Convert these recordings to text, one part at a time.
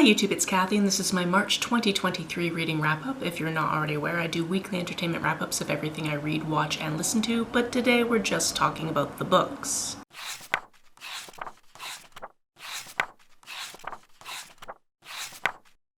Hi YouTube, it's Kathy and this is my March 2023 reading wrap-up. If you're not already aware, I do weekly entertainment wrap-ups of everything I read, watch, and listen to, but today we're just talking about the books.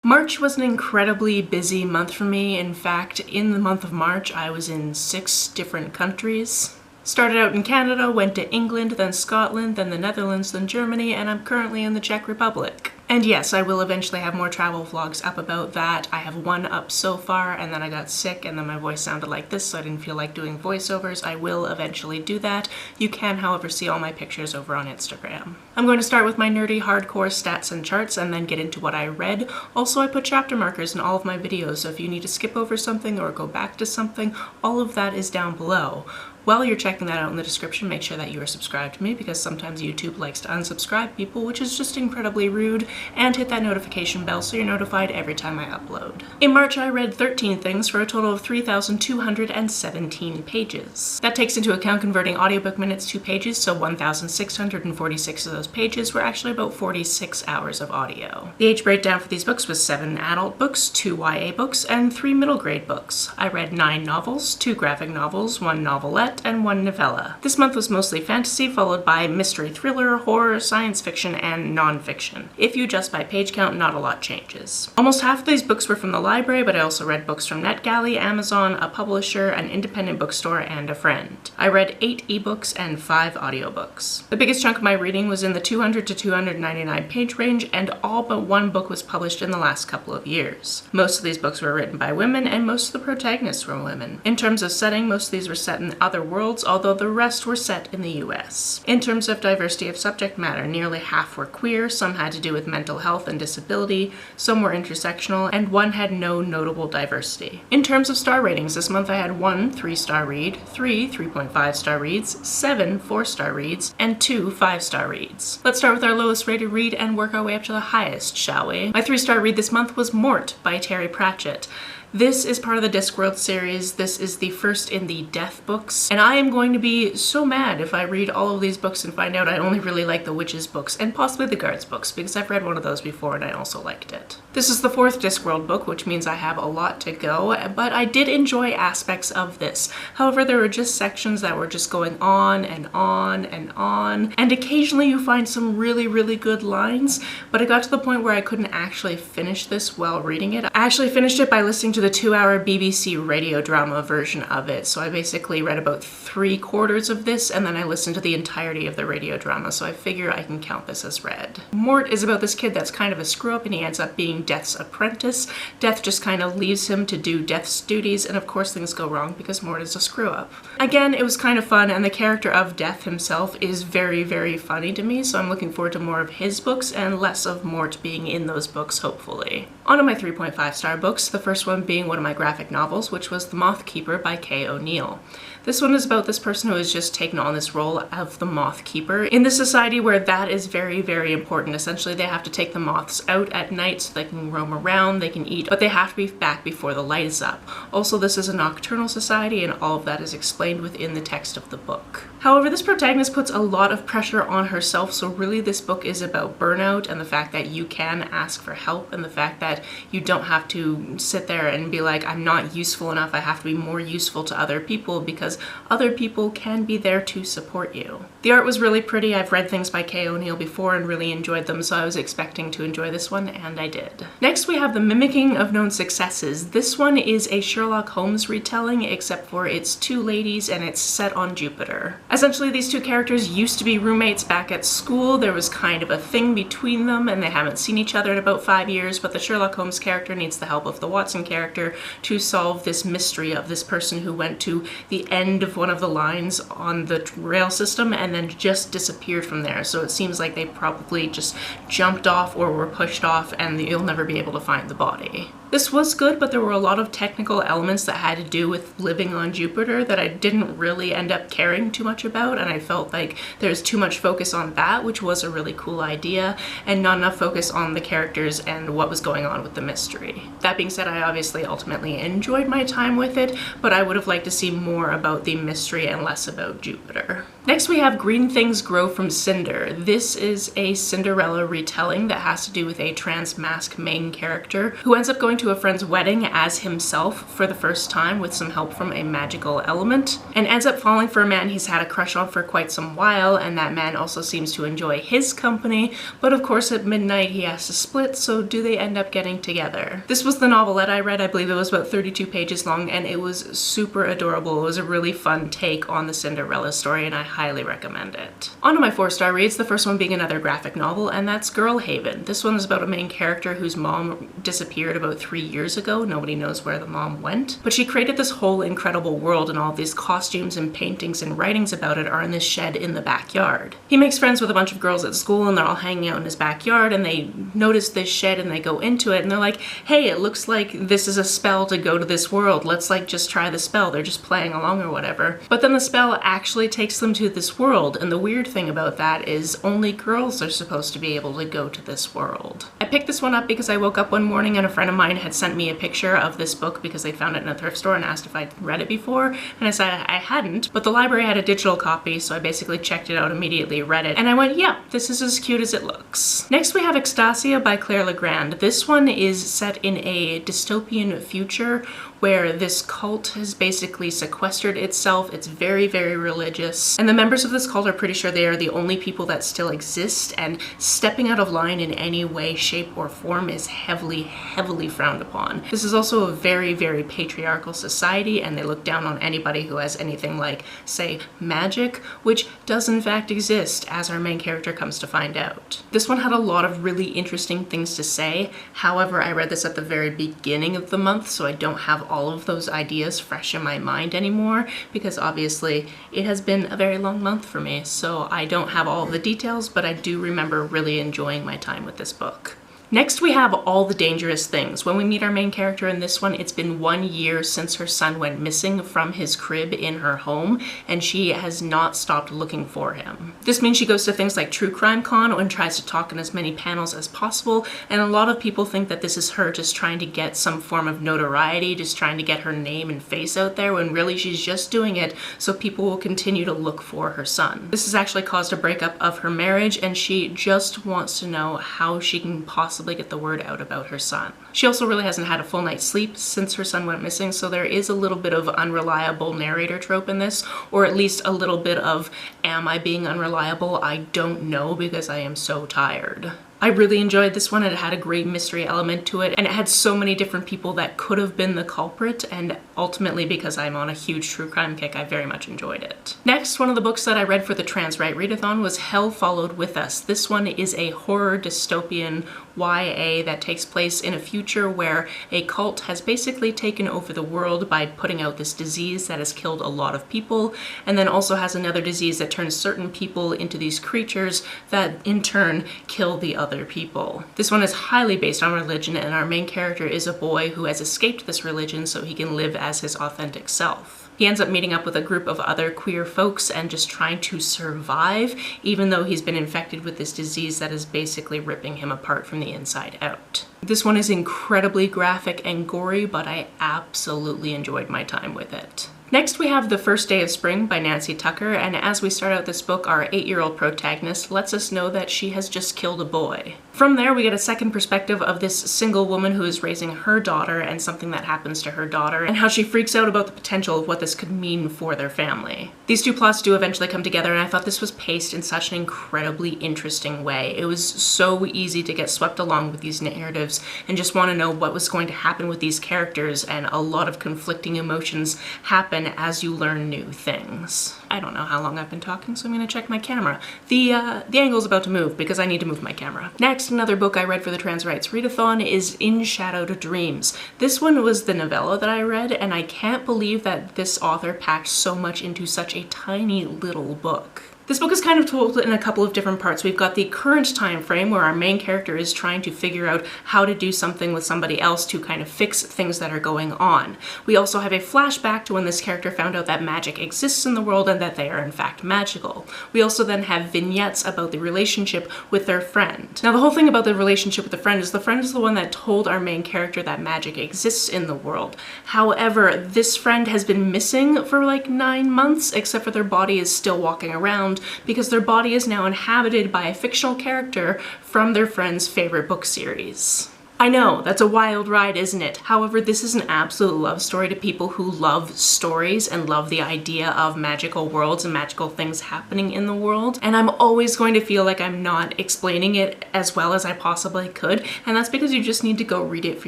March was an incredibly busy month for me. In fact, in the month of March, I was in 6 different countries. Started out in Canada, went to England, then Scotland, then the Netherlands, then Germany, and I'm currently in the Czech Republic. And yes, I will eventually have more travel vlogs up about that. I have one up so far, and then I got sick, and then my voice sounded like this, so I didn't feel like doing voiceovers. I will eventually do that. You can, however, see all my pictures over on Instagram. I'm going to start with my nerdy, hardcore stats and charts, and then get into what I read. Also, I put chapter markers in all of my videos, so if you need to skip over something or go back to something, all of that is down below. While you're checking that out in the description, make sure that you are subscribed to me because sometimes YouTube likes to unsubscribe people, which is just incredibly rude, and hit that notification bell so you're notified every time I upload. In March, I read 13 things for a total of 3,217 pages. That takes into account converting audiobook minutes to pages, so 1,646 of those pages were actually about 46 hours of audio. The age breakdown for these books was 7 adult books, 2 YA books, and 3 middle grade books. I read 9 novels, 2 graphic novels, 1 novelette, and 1 novella. This month was mostly fantasy, followed by mystery thriller, horror, science fiction, and non-fiction. If you adjust by page count, not a lot changes. Almost half of these books were from the library, but I also read books from NetGalley, Amazon, a publisher, an independent bookstore, and a friend. I read 8 ebooks and 5 audiobooks. The biggest chunk of my reading was in the 200 to 299 page range, and all but 1 book was published in the last couple of years. Most of these books were written by women, and most of the protagonists were women. In terms of setting, most of these were set in other worlds, although the rest were set in the US. In terms of diversity of subject matter, nearly half were queer, some had to do with mental health and disability, some were intersectional, and 1 had no notable diversity. In terms of star ratings, this month I had 1 3-star read, 3 3.5-star reads, 7 4-star reads, and 2 5-star reads. Let's start with our lowest rated read and work our way up to the highest, shall we? My 3-star read this month was Mort by Terry Pratchett. This is part of the Discworld series. This is the first in the Death books, and I am going to be so mad if I read all of these books and find out I only really like the Witches books and possibly the Guards books, because I've read one of those before and I also liked it. This is the 4th Discworld book, which means I have a lot to go, but I did enjoy aspects of this. However, there were just sections that were just going on and on and on, and occasionally you find some really, really good lines, but it got to the point where I couldn't actually finish this while reading it. I actually finished it by listening to the 2-hour BBC radio drama version of it. So I basically read about 3/4 of this and then I listened to the entirety of the radio drama, so I figure I can count this as read. Mort is about this kid that's kind of a screw up and he ends up being Death's apprentice. Death just kind of leaves him to do Death's duties, and of course things go wrong because Mort is a screw up. Again, it was kind of fun, and the character of Death himself is very, very funny to me, so I'm looking forward to more of his books and less of Mort being in those books, hopefully. On to my 3.5-star books, the first one being one of my graphic novels, which was The Moth Keeper by Kay O'Neill. This one is about this person who has just taken on this role of the Moth Keeper in this society where that is very, very important. Essentially, they have to take the moths out at night so they can roam around, they can eat, but they have to be back before the light is up. Also, this is a nocturnal society, and all of that is explained within the text of the book. However, this protagonist puts a lot of pressure on herself, so really this book is about burnout and the fact that you can ask for help and the fact that you don't have to sit there and be like, I'm not useful enough, I have to be more useful to other people, because other people can be there to support you. The art was really pretty. I've read things by Kay O'Neill before and really enjoyed them, so I was expecting to enjoy this one, and I did. Next we have The Mimicking of Known Successes. This one is a Sherlock Holmes retelling, except for it's 2 ladies and it's set on Jupiter. Essentially, these 2 characters used to be roommates back at school. There was kind of a thing between them and they haven't seen each other in about 5 years, but the Sherlock Holmes character needs the help of the Watson character to solve this mystery of this person who went to the end of one of the lines on the rail system and then just disappeared from there. So it seems like they probably just jumped off or were pushed off and you'll never be able to find the body. This was good, but there were a lot of technical elements that had to do with living on Jupiter that I didn't really end up caring too much about, and I felt like there's too much focus on that, which was a really cool idea, and not enough focus on the characters and what was going on with the mystery. That being said, I obviously ultimately enjoyed my time with it, but I would have liked to see more about the mystery and less about Jupiter. Next we have Green Things Grow from Cinder. This is a Cinderella retelling that has to do with a trans mask main character who ends up going to a friend's wedding as himself for the first time with some help from a magical element, and ends up falling for a man he's had a crush on for quite some while, and that man also seems to enjoy his company, but of course at midnight he has to split, so do they end up getting together? This was the novelette I read. I believe it was about 32 pages long, and it was super adorable. It was a really fun take on the Cinderella story, and I highly recommend it. On to my 4-star reads, the first one being another graphic novel, and that's Girl Haven. This one is about a main character whose mom disappeared about 3 years ago. Nobody knows where the mom went, but she created this whole incredible world, and all of these costumes and paintings and writings about it are in this shed in the backyard. He makes friends with a bunch of girls at school, and they're all hanging out in his backyard, and they notice this shed and they go into it, and they're like, hey, it looks like this is a spell to go to this world. Let's like just try the spell. They're just playing along or whatever. But then the spell actually takes them to this world, and the weird thing about that is only girls are supposed to be able to go to this world. I picked this one up because I woke up one morning and a friend of mine had sent me a picture of this book because they found it in a thrift store and asked if I'd read it before, and I said I hadn't, but the library had a digital copy, so I basically checked it out immediately, read it, and I went, yeah, this is as cute as it looks. Next we have Extasia by Claire Legrand. This one is set in a dystopian future where this cult has basically sequestered itself. It's very, very religious, and the members of this cult are pretty sure they are the only people that still exist, and stepping out of line in any way, shape, or form is heavily, heavily frowned upon. This is also a very, very patriarchal society, and they look down on anybody who has anything like, say, magic, which does in fact exist, as our main character comes to find out. This one had a lot of really interesting things to say. However, I read this at the very beginning of the month, so I don't have all of those ideas fresh in my mind anymore, because obviously it has been a very long month for me, so I don't have all of the details, but I do remember really enjoying my time with this book. Next we have All the Dangerous Things. When we meet our main character in this one, it's been 1 year since her son went missing from his crib in her home, and she has not stopped looking for him. This means she goes to things like True Crime Con and tries to talk in as many panels as possible, and a lot of people think that this is her just trying to get some form of notoriety, just trying to get her name and face out there, when really she's just doing it so people will continue to look for her son. This has actually caused a breakup of her marriage, and she just wants to know how she can possibly get the word out about her son. She also really hasn't had a full night's sleep since her son went missing, so there is a little bit of unreliable narrator trope in this, or at least a little bit of, am I being unreliable? I don't know because I am so tired. I really enjoyed this one. It had a great mystery element to it, and it had so many different people that could have been the culprit, and ultimately, because I'm on a huge true crime kick, I very much enjoyed it. Next, one of the books that I read for the Trans Right Readathon was Hell Followed With Us. This one is a horror dystopian YA that takes place in a future where a cult has basically taken over the world by putting out this disease that has killed a lot of people, and then also has another disease that turns certain people into these creatures that in turn kill the other people. This one is highly based on religion, and our main character is a boy who has escaped this religion so he can live as his authentic self. He ends up meeting up with a group of other queer folks and just trying to survive, even though he's been infected with this disease that is basically ripping him apart from the inside out. This one is incredibly graphic and gory, but I absolutely enjoyed my time with it. Next we have The First Day of Spring by Nancy Tucker, and as we start out this book, our 8-year-old protagonist lets us know that she has just killed a boy. From there, we get a second perspective of this single woman who is raising her daughter and something that happens to her daughter, and how she freaks out about the potential of what this could mean for their family. These two plots do eventually come together, and I thought this was paced in such an incredibly interesting way. It was so easy to get swept along with these narratives and just want to know what was going to happen with these characters, and a lot of conflicting emotions happen as you learn new things. I don't know how long I've been talking, so I'm going to check my camera. The angle's about to move because I need to move my camera. Next, another book I read for the Trans Rights Readathon is In Shadowed Dreams. This one was the novella that I read, and I can't believe that this author packed so much into such a tiny little book. This book is kind of told in a couple of different parts. We've got the current time frame where our main character is trying to figure out how to do something with somebody else to kind of fix things that are going on. We also have a flashback to when this character found out that magic exists in the world and that they are in fact magical. We also then have vignettes about the relationship with their friend. Now the whole thing about the relationship with the friend is the one that told our main character that magic exists in the world. However, this friend has been missing for like 9 months, except for their body is still walking around because their body is now inhabited by a fictional character from their friend's favorite book series. I know, that's a wild ride, isn't it? However, this is an absolute love story to people who love stories and love the idea of magical worlds and magical things happening in the world. And I'm always going to feel like I'm not explaining it as well as I possibly could. And that's because you just need to go read it for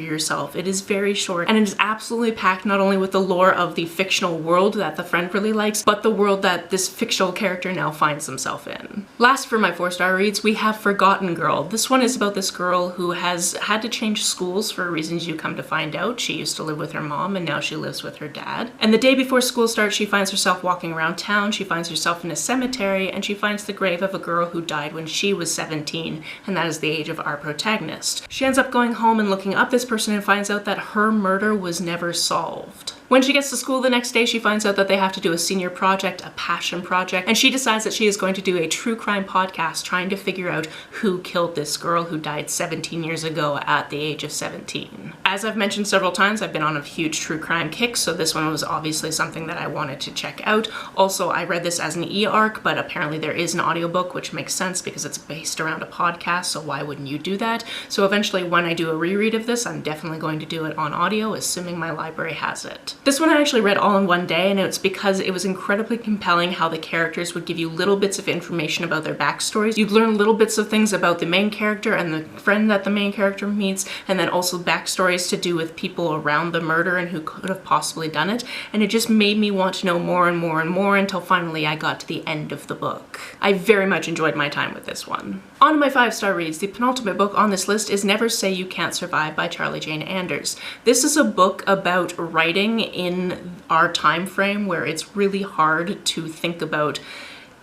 yourself. It is very short and it is absolutely packed not only with the lore of the fictional world that the friend really likes, but the world that this fictional character now finds himself in. Last for my 4-star reads, we have Forgotten Girl. This one is about this girl who has had to change schools for reasons you come to find out. She used to live with her mom and now she lives with her dad. And the day before school starts, she finds herself walking around town, she finds herself in a cemetery, and she finds the grave of a girl who died when she was 17, and that is the age of our protagonist. She ends up going home and looking up this person and finds out that her murder was never solved. When she gets to school the next day, she finds out that they have to do a senior project, a passion project, and she decides that she is going to do a true crime podcast trying to figure out who killed this girl who died 17 years ago at the age of 17. As I've mentioned several times, I've been on a huge true crime kick, so this one was obviously something that I wanted to check out. Also, I read this as an e-arc, but apparently there is an audiobook, which makes sense because it's based around a podcast, so why wouldn't you do that? So eventually, when I do a reread of this, I'm definitely going to do it on audio, assuming my library has it. This one I actually read all in one day, and it's because it was incredibly compelling how the characters would give you little bits of information about their backstories. You'd learn little bits of things about the main character and the friend that the main character meets, and then also backstories to do with people around the murder and who could have possibly done it. And it just made me want to know more and more and more until finally I got to the end of the book. I very much enjoyed my time with this one. On to my 5-star reads. The penultimate book on this list is Never Say You Can't Survive by Charlie Jane Anders. This is a book about writing in our time frame where it's really hard to think about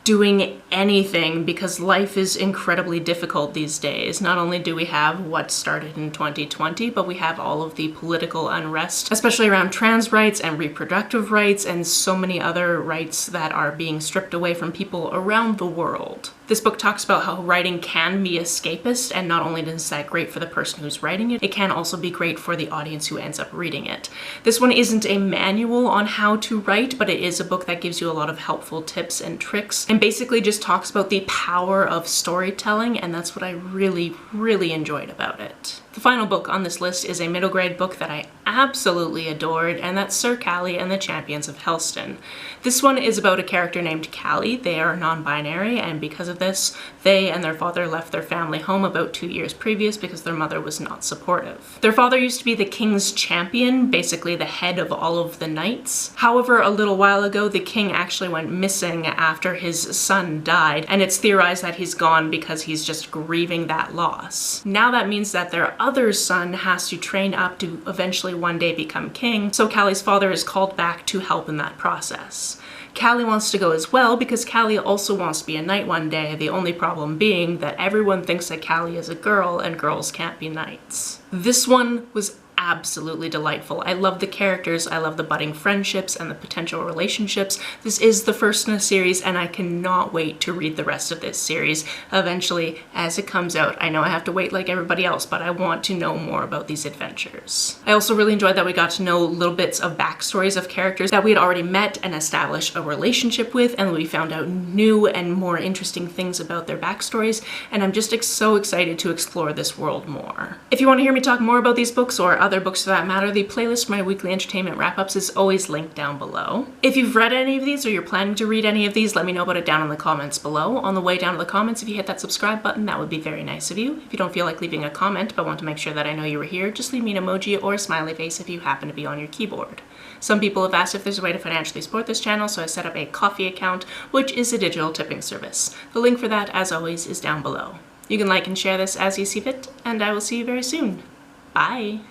doing anything because life is incredibly difficult these days. Not only do we have what started in 2020, but we have all of the political unrest, especially around trans rights and reproductive rights and so many other rights that are being stripped away from people around the world. This book talks about how writing can be escapist, and not only is that great for the person who's writing it, it can also be great for the audience who ends up reading it. This one isn't a manual on how to write, but it is a book that gives you a lot of helpful tips and tricks, and basically just talks about the power of storytelling, and that's what I really, really enjoyed about it. The final book on this list is a middle grade book that I absolutely adored, and that's Sir Callie and the Champions of Helston. This one is about a character named Callie. They are non-binary, and because of this, they and their father left their family home about 2 years previous because their mother was not supportive. Their father used to be the king's champion, basically the head of all of the knights. However, a little while ago, the king actually went missing after his son died, and it's theorized that he's gone because he's just grieving that loss. Now that means that their other son has to train up to eventually one day become king, so Callie's father is called back to help in that process. Callie wants to go as well because Callie also wants to be a knight one day, the only problem being that everyone thinks that Callie is a girl and girls can't be knights. This one was absolutely delightful. I love the characters, I love the budding friendships and the potential relationships. This is the first in a series, and I cannot wait to read the rest of this series eventually as it comes out. I know I have to wait like everybody else, but I want to know more about these adventures. I also really enjoyed that we got to know little bits of backstories of characters that we had already met and established a relationship with, and we found out new and more interesting things about their backstories, and I'm just so excited to explore this world more. If you want to hear me talk more about these books or other books for that matter, the playlist for my weekly entertainment wrap-ups is always linked down below. If you've read any of these or you're planning to read any of these, let me know about it down in the comments below. On the way down to the comments, if you hit that subscribe button, that would be very nice of you. If you don't feel like leaving a comment but want to make sure that I know you were here, just leave me an emoji or a smiley face if you happen to be on your keyboard. Some people have asked if there's a way to financially support this channel, so I set up a Ko-fi account, which is a digital tipping service. The link for that, as always, is down below. You can like and share this as you see fit, and I will see you very soon. Bye!